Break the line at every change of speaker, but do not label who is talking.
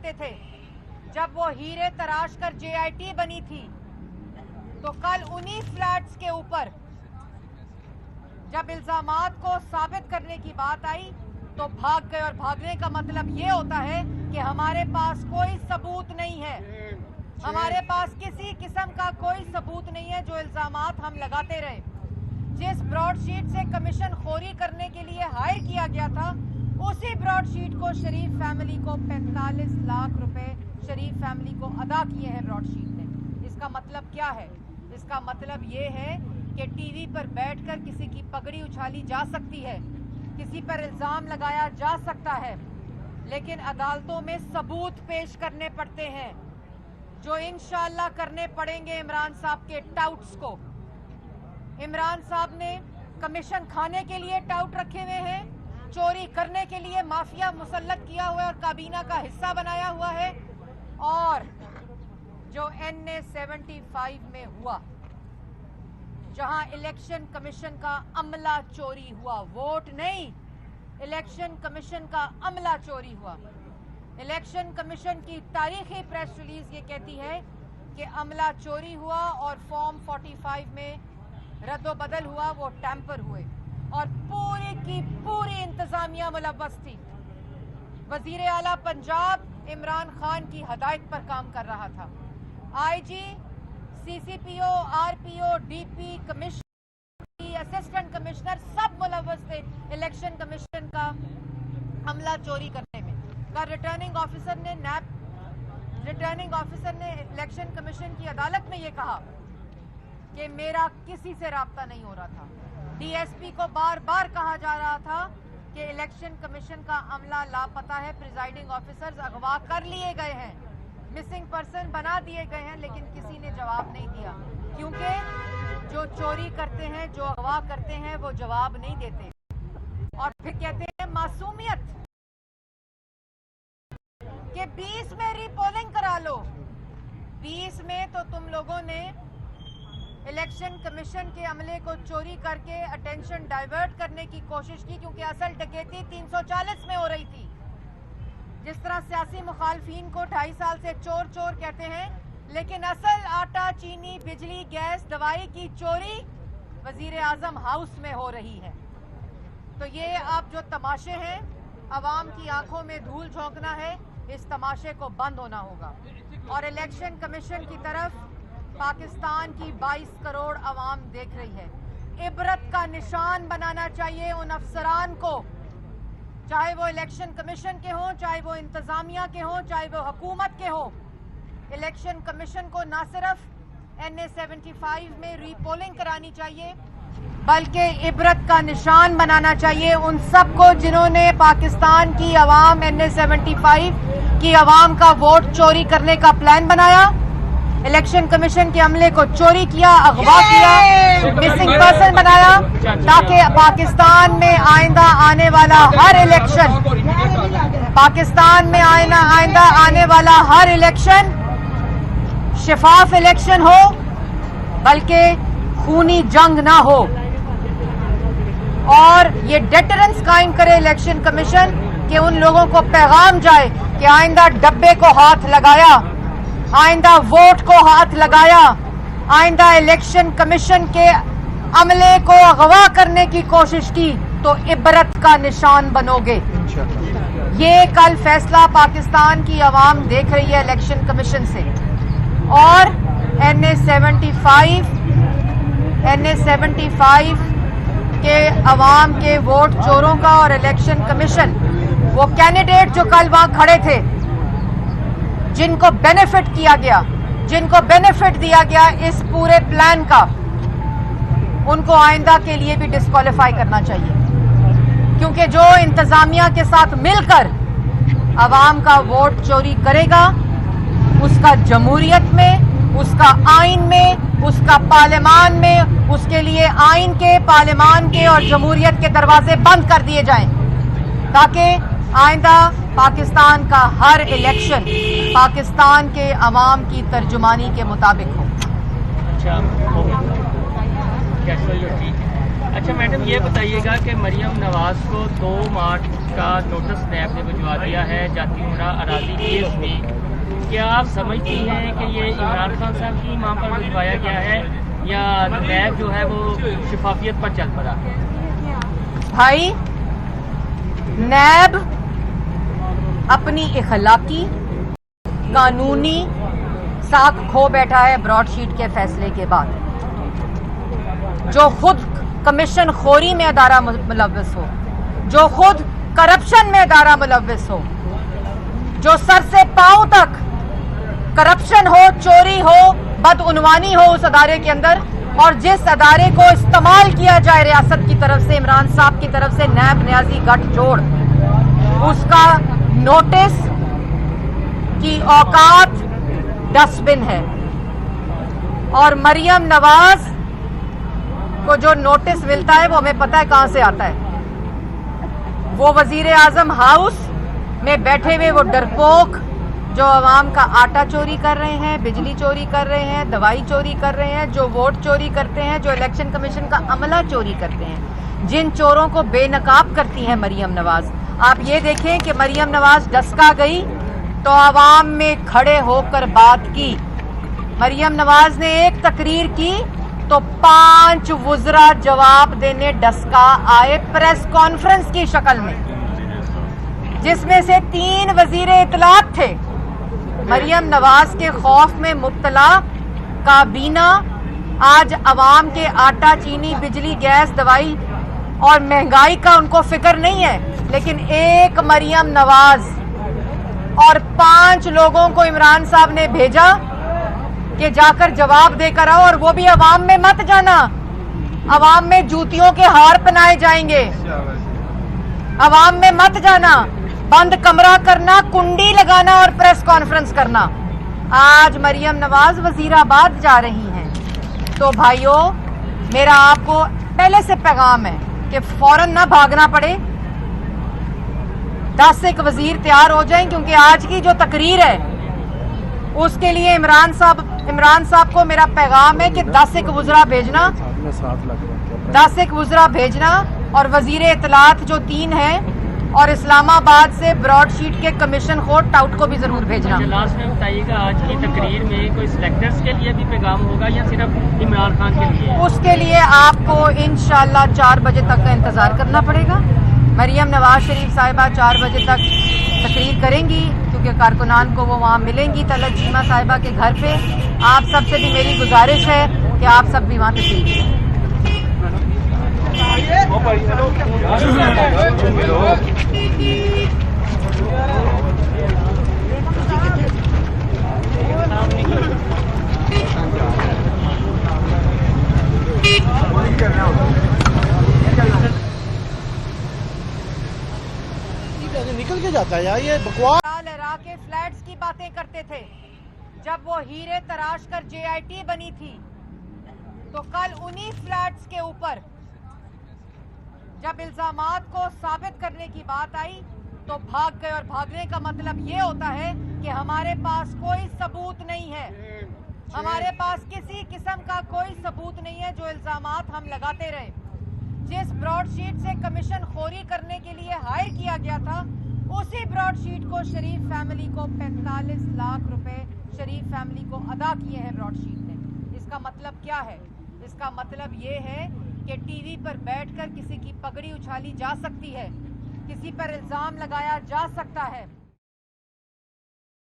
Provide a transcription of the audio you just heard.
करते थे जब वो हीरे तराश कर JIT बनी थी, तो कल उन्हीं फ्लैट्स के ऊपर जब इल्जामात को साबित करने की बात आई तो भाग गए। और भागने का मतलब ये होता है कि हमारे पास कोई सबूत नहीं है, हमारे पास किसी किस्म का कोई सबूत नहीं है। जो इल्जामात हम लगाते रहे, जिस ब्रॉडशीट से कमीशन खोरी करने के लिए हायर किया गया था, उसी ब्रॉडशीट को शरीफ फैमिली को 45 लाख रुपए शरीफ फैमिली को अदा किए हैं ब्रॉडशीट ने। इसका मतलब क्या है? इसका मतलब ये है कि टीवी पर बैठकर किसी की पगड़ी उछाली जा सकती है, किसी पर इल्जाम लगाया जा सकता है, लेकिन अदालतों में सबूत पेश करने पड़ते हैं, जो इंशाअल्लाह करने पड़ेंगे इमरान साहब के टाउट्स को। इमरान साहब ने कमीशन खाने के लिए टाउट रखे हुए हैं, चोरी करने के लिए माफिया मुसल्लत किया हुआ है और काबीना का हिस्सा बनाया हुआ है। और जो NA 75 में हुआ, जहां इलेक्शन कमीशन का अमला चोरी हुआ, वोट नहीं, इलेक्शन कमीशन का अमला चोरी हुआ। इलेक्शन कमीशन की तारीखी प्रेस रिलीज ये कहती है कि अमला चोरी हुआ और फॉर्म 45 में रद्दोबदल हुआ, वो टैंपर हुए और पूरी की पूरी इंतजामिया मुलव्वस थी। वजीर आला पंजाब इमरान खान की हदायत पर काम कर रहा था। IG, CCPO, RPO, DP, commissioner, assistant commissioner सब मुलव्वस थे इलेक्शन कमीशन का अमला चोरी करने में। का रिटर्निंग ऑफिसर ने इलेक्शन कमीशन की अदालत में ये कहा कि मेरा किसी से राब्ता नहीं हो रहा था। DSP को बार बार कहा जा रहा था कि इलेक्शन कमीशन का अमला लापता है, प्रिजाइडिंग ऑफिसर्स अगवा कर लिए गए हैं, मिसिंग पर्सन बना दिए गए हैं, लेकिन किसी ने जवाब नहीं दिया, क्योंकि जो चोरी करते हैं, जो अगवा करते हैं, वो जवाब नहीं देते और फिर कहते हैं मासूमियत कि 20 में रीपोलिंग करा लो। 20 में तो तुम लोगों ने इलेक्शन कमीशन के अमले को चोरी करके अटेंशन डाइवर्ट करने की कोशिश की, क्योंकि असल डकैती 340 में हो रही थी। जिस तरह सियासी मुखालफीन को 2.5 साल से चोर चोर कहते हैं, लेकिन असल आटा, चीनी, बिजली, गैस, दवाई की चोरी वजीर आजम हाउस में हो रही है। तो ये आप जो तमाशे हैं, अवाम की आंखों में धूल झोंकना है, इस तमाशे को बंद होना होगा। और इलेक्शन कमीशन की तरफ पाकिस्तान की 22 करोड़ अवाम देख रही है। इबरत का निशान बनाना चाहिए उन अफसरान को, चाहे वो इलेक्शन कमीशन के हों, चाहे वो इंतजामिया के हों, चाहे वो हुकूमत के हों। इलेक्शन कमीशन को ना सिर्फ NA 75 में रीपोलिंग करानी चाहिए, बल्कि इबरत का निशान बनाना चाहिए उन सबको जिन्होंने पाकिस्तान की अवाम, NA 75 की अवाम का वोट चोरी करने का प्लान बनाया, इलेक्शन कमीशन के अमले को चोरी किया, अगवा किया, मिसिंग पर्सन बनाया, ताकि पाकिस्तान में आइंदा आने वाला हर इलेक्शन, पाकिस्तान में आइंदा आने वाला हर इलेक्शन शफाफ इलेक्शन हो, बल्कि खूनी जंग ना हो। और ये डेटरेंस कायम करे इलेक्शन कमीशन कि उन लोगों को पैगाम जाए कि आइंदा डब्बे को हाथ लगाया, आइंदा वोट को हाथ लगाया, आइंदा इलेक्शन कमीशन के अमले को अगवा करने की कोशिश की तो इबरत का निशान बनोगे। ये कल फैसला पाकिस्तान की अवाम देख रही है इलेक्शन कमीशन से। और NA 75 के अवाम के वोट चोरों का और इलेक्शन कमीशन, वो कैंडिडेट जो कल वहां खड़े थे, जिनको बेनिफिट किया गया, जिनको बेनिफिट दिया गया इस पूरे प्लान का, उनको आइंदा के लिए भी डिस्क्वालीफाई करना चाहिए, क्योंकि जो इंतजामिया के साथ मिलकर अवाम का वोट चोरी करेगा, उसका जमहूरियत में, उसका आइन में, उसका पार्लियामान में, उसके लिए आइन के, पार्लियामान के और जमहूरियत के दरवाजे बंद कर दिए जाएं, ताकि आइंदा पाकिस्तान का हर इलेक्शन पाकिस्तान के अवाम की तर्जुमानी के मुताबिक हो।
अच्छा, अच्छा मैडम, ये बताइएगा कि मरियम नवाज को 2 मार्च का नोटिस नैब ने भिजवा दिया है जाती उमरा अराजी केस में। क्या आप समझती हैं कि ये इमरान खान साहब की मां पर भिजवाया गया है या नैब जो है वो शफाफियत पर चल पड़ा?
भाई, नैब अपनी इखलाकी कानूनी साख खो बैठा है ब्रॉडशीट के फैसले के बाद। जो खुद कमीशन खोरी में अदारा मुलव्वस हो, जो खुद करप्शन में अदारा मुलव्वस हो, जो सर से पांव तक करप्शन हो, चोरी हो, बदउनवानी हो उस अदारे के अंदर, और जिस अदारे को इस्तेमाल किया जाए रियासत की तरफ से, इमरान साहब की तरफ से, नैब न्याजी गठजोड़, उसका नोटिस की औकात डस्टबिन है। और मरियम नवाज को जो नोटिस मिलता है वो हमें पता है कहां से आता है। वो वजीर आजम हाउस में बैठे हुए वो डरपोक जो अवाम का आटा चोरी कर रहे हैं, बिजली चोरी कर रहे हैं, दवाई चोरी कर रहे हैं, जो वोट चोरी करते हैं, जो इलेक्शन कमीशन का अमला चोरी करते हैं, जिन चोरों को बेनकाब करती है मरियम नवाज। आप ये देखें कि मरियम नवाज डसका गई तो अवाम में खड़े होकर बात की। मरियम नवाज ने एक तकरीर की तो 5 वुज़रा जवाब देने डसका आए प्रेस कॉन्फ्रेंस की शक्ल में, जिसमें से 3 वजीर इत्तलात थे। मरियम नवाज के खौफ में मुब्तला काबीना आज अवाम के आटा, चीनी, बिजली, गैस, दवाई और महंगाई का उनको फिक्र नहीं है, लेकिन एक मरियम नवाज और 5 लोगों को इमरान साहब ने भेजा कि जाकर जवाब देकर आओ, और वो भी अवाम में मत जाना। अवाम में जूतियों के हार पहनाए जाएंगे, अवाम में मत जाना। बंद कमरा करना, कुंडी लगाना और प्रेस कॉन्फ्रेंस करना। आज मरियम नवाज वजीराबाद जा रही हैं। तो भाइयों, मेरा आपको पहले से पैगाम है कि फौरन ना भागना पड़े, 10 एक वजीर तैयार हो जाएं, क्योंकि आज की जो तकरीर है उसके लिए इमरान साहब को मेरा पैगाम है कि 10 एक वुज़रा भेजना, 10 एक वुज़रा भेजना, और वजीर इत्तलात जो 3 हैं, और इस्लामाबाद से ब्रॉडशीट के कमीशन खोर टाउट को भी जरूर भेजना।
लास्ट में बताइएगा, आज की तकरीर में कोई सिलेक्टर्स के लिए भी पैगाम होगा या सिर्फ इमरान खान के लिए? उसके लिए आपको इंशाल्लाह 4 बजे तक का इंतजार करना पड़ेगा। मरियम नवाज शरीफ साहिबा 4 बजे तक तकरीर करेंगी, क्योंकि कारकुनान को वो वहाँ मिलेंगी तलत चीमा साहिबा के घर पे। आप सबसे भी मेरी गुजारिश है कि आप सब भी वहाँ तशरीफ लें।
निकल के जाता है यार, ये बकवास।
लहरा के फ्लैट्स की बातें करते थे। जब वो हीरे तराश कर JIT बनी थी, तो कल उन्हीं फ्लैट्स के ऊपर जब इल्जामात को साबित करने की बात आई तो भाग गए। और भागने का मतलब ये होता है कि हमारे पास कोई सबूत नहीं है, हमारे पास किसी किस्म का कोई सबूत नहीं है। जो इल्जामात हम लगाते रहे, जिस ब्रॉडशीट से कमीशन खोरी करने के लिए हायर किया गया था, उसी ब्रॉडशीट को शरीफ फैमिली को 45 लाख रुपए शरीफ फैमिली को अदा किए हैं ब्रॉडशीट ने। इसका मतलब क्या है? इसका मतलब ये है कि टीवी पर बैठकर किसी की पगड़ी उछाली जा सकती है, किसी पर इल्जाम लगाया जा सकता है,